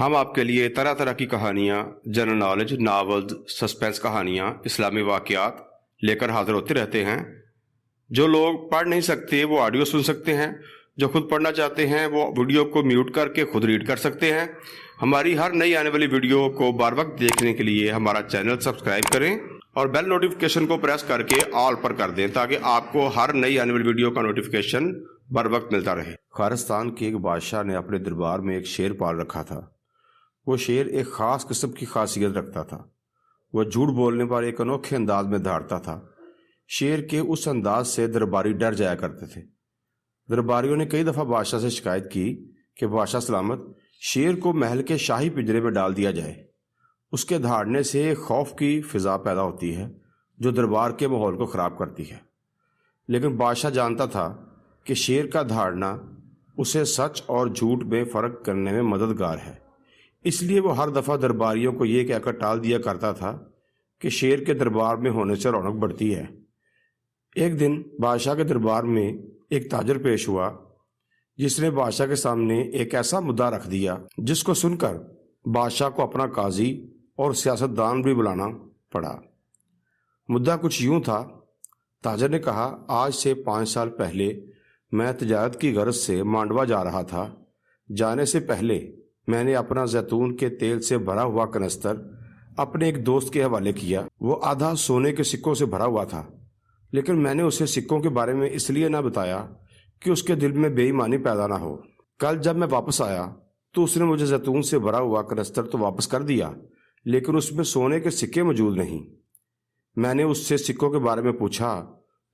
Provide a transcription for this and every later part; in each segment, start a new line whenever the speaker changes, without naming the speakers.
ہم آپ کے لیے طرح طرح کی کہانیاں، جنرل نالج، ناولز، سسپینس کہانیاں، اسلامی واقعات لے کر حاضر ہوتے رہتے ہیں۔ جو لوگ پڑھ نہیں سکتے وہ آڈیو سن سکتے ہیں، جو خود پڑھنا چاہتے ہیں وہ ویڈیو کو میوٹ کر کے خود ریڈ کر سکتے ہیں۔ ہماری ہر نئی آنے والی ویڈیو کو بار وقت دیکھنے کے لیے ہمارا چینل سبسکرائب کریں اور بیل نوٹیفیکیشن کو پریس کر کے آل پر کر دیں تاکہ آپ کو ہر نئی آنے والی ویڈیو کا نوٹیفیکیشن بر وقت ملتا رہے۔ خارستان کے ایک بادشاہ نے اپنے دربار میں ایک شیر پال رکھا تھا۔ وہ شیر ایک خاص قسم کی خاصیت رکھتا تھا۔ وہ جھوٹ بولنے پر ایک انوکھے انداز میں دھاڑتا تھا۔ شیر کے اس انداز سے درباری ڈر جایا کرتے تھے۔ درباریوں نے کئی دفعہ بادشاہ سے شکایت کی کہ بادشاہ سلامت، شیر کو محل کے شاہی پنجرے میں ڈال دیا جائے۔ اس کے دھاڑنے سے ایک خوف کی فضا پیدا ہوتی ہے جو دربار کے ماحول کو خراب کرتی ہے۔ لیکن بادشاہ جانتا تھا کہ شیر کا دھاڑنا اسے سچ اور جھوٹ میں فرق کرنے میں مددگار ہے، اس لیے وہ ہر دفعہ درباریوں کو یہ کہہ کر ٹال دیا کرتا تھا کہ شیر کے دربار میں ہونے سے رونق بڑھتی ہے۔ ایک دن بادشاہ کے دربار میں ایک تاجر پیش ہوا جس نے بادشاہ کے سامنے ایک ایسا مدعا رکھ دیا جس کو سن کر بادشاہ کو اپنا قاضی اور سیاستدان بھی بلانا پڑا۔ مدعا کچھ یوں تھا۔ تاجر نے کہا، آج سے 5 سال پہلے میں تجارت کی غرض سے مانڈوا جا رہا تھا۔ جانے سے پہلے میں نے اپنا زیتون کے تیل سے بھرا ہوا کنستر اپنے ایک دوست کے حوالے کیا۔ وہ آدھا سونے کے سکوں سے بھرا ہوا تھا، لیکن میں نے اسے سکوں کے بارے میں اس لیے نہ بتایا کہ اس کے دل میں بے ایمانی پیدا نہ ہو۔ کل جب میں واپس آیا تو اس نے مجھے زیتون سے بھرا ہوا کنستر تو واپس کر دیا، لیکن اس میں سونے کے سکے موجود نہیں۔ میں نے اس سے سکوں کے بارے میں پوچھا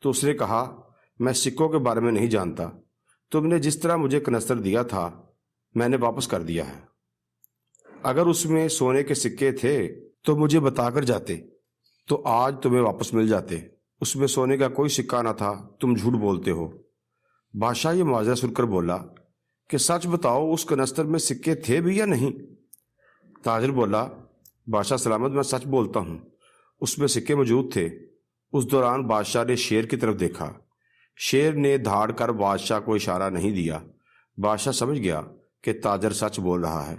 تو اس نے کہا، میں سکوں کے بارے میں نہیں جانتا۔ تم نے جس طرح مجھے کنستر دیا تھا میں نے واپس کر دیا ہے۔ اگر اس میں سونے کے سکے تھے تو مجھے بتا کر جاتے تو آج تمہیں واپس مل جاتے۔ اس میں سونے کا کوئی سکہ نہ تھا، تم جھوٹ بولتے ہو۔ بادشاہ یہ معاذرہ سن کر بولا کہ سچ بتاؤ، اس کنستر میں سکے تھے بھی یا نہیں؟ تاجر بولا، بادشاہ سلامت، میں سچ بولتا ہوں، اس میں سکے موجود تھے۔ اس دوران بادشاہ نے شیر کی طرف دیکھا۔ شیر نے دھاڑ کر بادشاہ کو اشارہ نہیں دیا۔ بادشاہ سمجھ گیا کہ تاجر سچ بول رہا ہے۔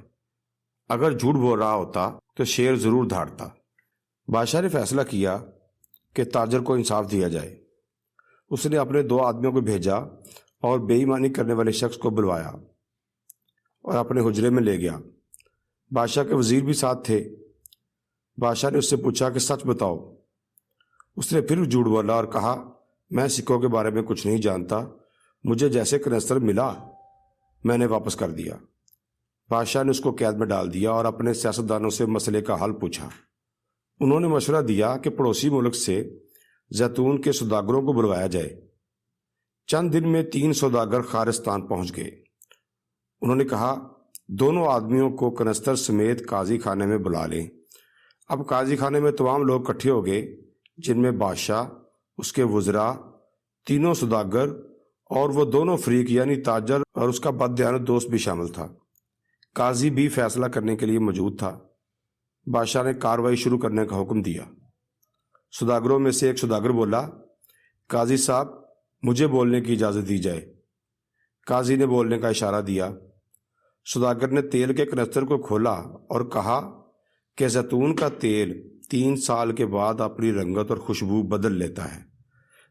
اگر جھوٹ بول رہا ہوتا تو شیر ضرور دھاڑتا۔ بادشاہ نے فیصلہ کیا کہ تاجر کو انصاف دیا جائے۔ اس نے اپنے 2 آدمیوں کو بھیجا اور بے ایمانی کرنے والے شخص کو بلوایا اور اپنے حجرے میں لے گیا۔ بادشاہ کے وزیر بھی ساتھ تھے۔ بادشاہ نے اس سے پوچھا کہ سچ بتاؤ۔ اس نے پھر جھوٹ بولا اور کہا، میں سکوں کے بارے میں کچھ نہیں جانتا، مجھے جیسے کنستر ملا میں نے واپس کر دیا۔ بادشاہ نے اس کو قید میں ڈال دیا اور اپنے سیاستدانوں سے مسئلے کا حل پوچھا۔ انہوں نے مشورہ دیا کہ پڑوسی ملک سے زیتون کے سوداگروں کو بلوایا جائے۔ چند دن میں 3 سوداگر خارستان پہنچ گئے۔ انہوں نے کہا، دونوں آدمیوں کو کنستر سمیت قاضی خانے میں بلا لیں۔ اب قاضی خانے میں تمام لوگ اکٹھے ہو گئے، جن میں بادشاہ، اس کے وزراء، 3 سوداگر اور وہ دونوں فریق یعنی تاجر اور اس کا بددیانت دوست بھی شامل تھا۔ قاضی بھی فیصلہ کرنے کے لیے موجود تھا۔ بادشاہ نے کارروائی شروع کرنے کا حکم دیا۔ سوداگروں میں سے ایک سوداگر بولا، قاضی صاحب، مجھے بولنے کی اجازت دی جائے۔ قاضی نے بولنے کا اشارہ دیا۔ سوداگر نے تیل کے کنستر کو کھولا اور کہا کہ زیتون کا تیل 3 سال کے بعد اپنی رنگت اور خوشبو بدل لیتا ہے،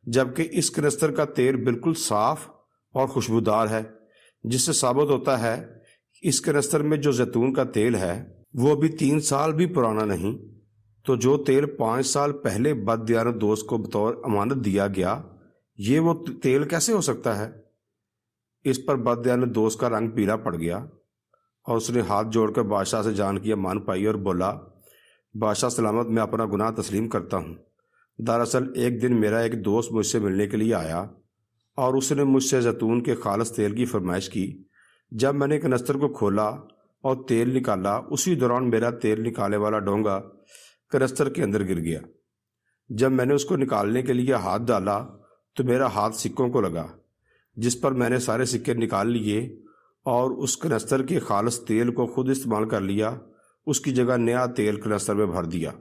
جبکہ اس کنستر کا تیل بالکل صاف اور خوشبودار ہے، جس سے ثابت ہوتا ہے اس کنستر میں جو زیتون کا تیل ہے وہ بھی 3 سال بھی پرانا نہیں۔ تو جو تیل 5 سال پہلے بددیانت دوست کو بطور امانت دیا گیا، یہ وہ تیل کیسے ہو سکتا ہے؟ اس پر بددیانت دوست کا رنگ پیلا پڑ گیا اور اس نے ہاتھ جوڑ کر بادشاہ سے جان کی امان پائی اور بولا، بادشاہ سلامت، میں اپنا گناہ تسلیم کرتا ہوں۔ دراصل ایک دن میرا ایک دوست مجھ سے ملنے کے لیے آیا اور اس نے مجھ سے زیتون کے خالص تیل کی فرمائش کی۔ جب میں نے کنستر کو کھولا اور تیل نکالا، اسی دوران میرا تیل نکالنے والا ڈونگا کنستر کے اندر گر گیا۔ جب میں نے اس کو نکالنے کے لیے ہاتھ ڈالا تو میرا ہاتھ سکوں کو لگا، جس پر میں نے سارے سکے نکال لیے اور اس کنستر کے خالص تیل کو خود استعمال کر لیا۔ اس کی جگہ نیا تیل کنستر میں بھر دیا۔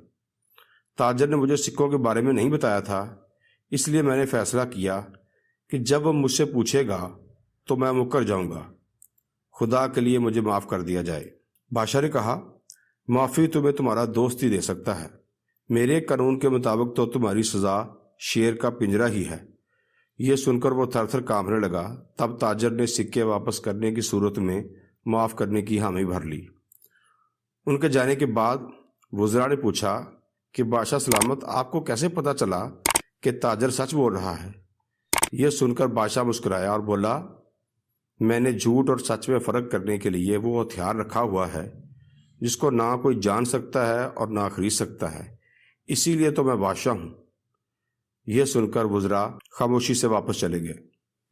تاجر نے مجھے سکوں کے بارے میں نہیں بتایا تھا، اس لیے میں نے فیصلہ کیا کہ جب وہ مجھ سے پوچھے گا تو میں مکر جاؤں گا۔ خدا کے لیے مجھے معاف کر دیا جائے۔ بادشاہ نے کہا معافی تمہیں تمہارا دوست ہی دے سکتا ہے، میرے قانون کے مطابق تو تمہاری سزا شیر کا پنجرا ہی ہے۔ یہ سن کر وہ تھر تھر کانپنے لگا۔ تب تاجر نے سکے واپس کرنے کی صورت میں معاف کرنے کی حامی بھر لی۔ ان کے جانے کے بعد وزراء نے پوچھا کہ بادشاہ سلامت، آپ کو کیسے پتہ چلا کہ تاجر سچ بول رہا ہے؟ یہ سن کر بادشاہ مسکرایا اور بولا، میں نے جھوٹ اور سچ میں فرق کرنے کے لیے وہ ہتھیار رکھا ہوا ہے جس کو نہ کوئی جان سکتا ہے اور نہ خرید سکتا ہے، اسی لیے تو میں بادشاہ ہوں۔ یہ سن کر وزراء خاموشی سے واپس چلے گئے۔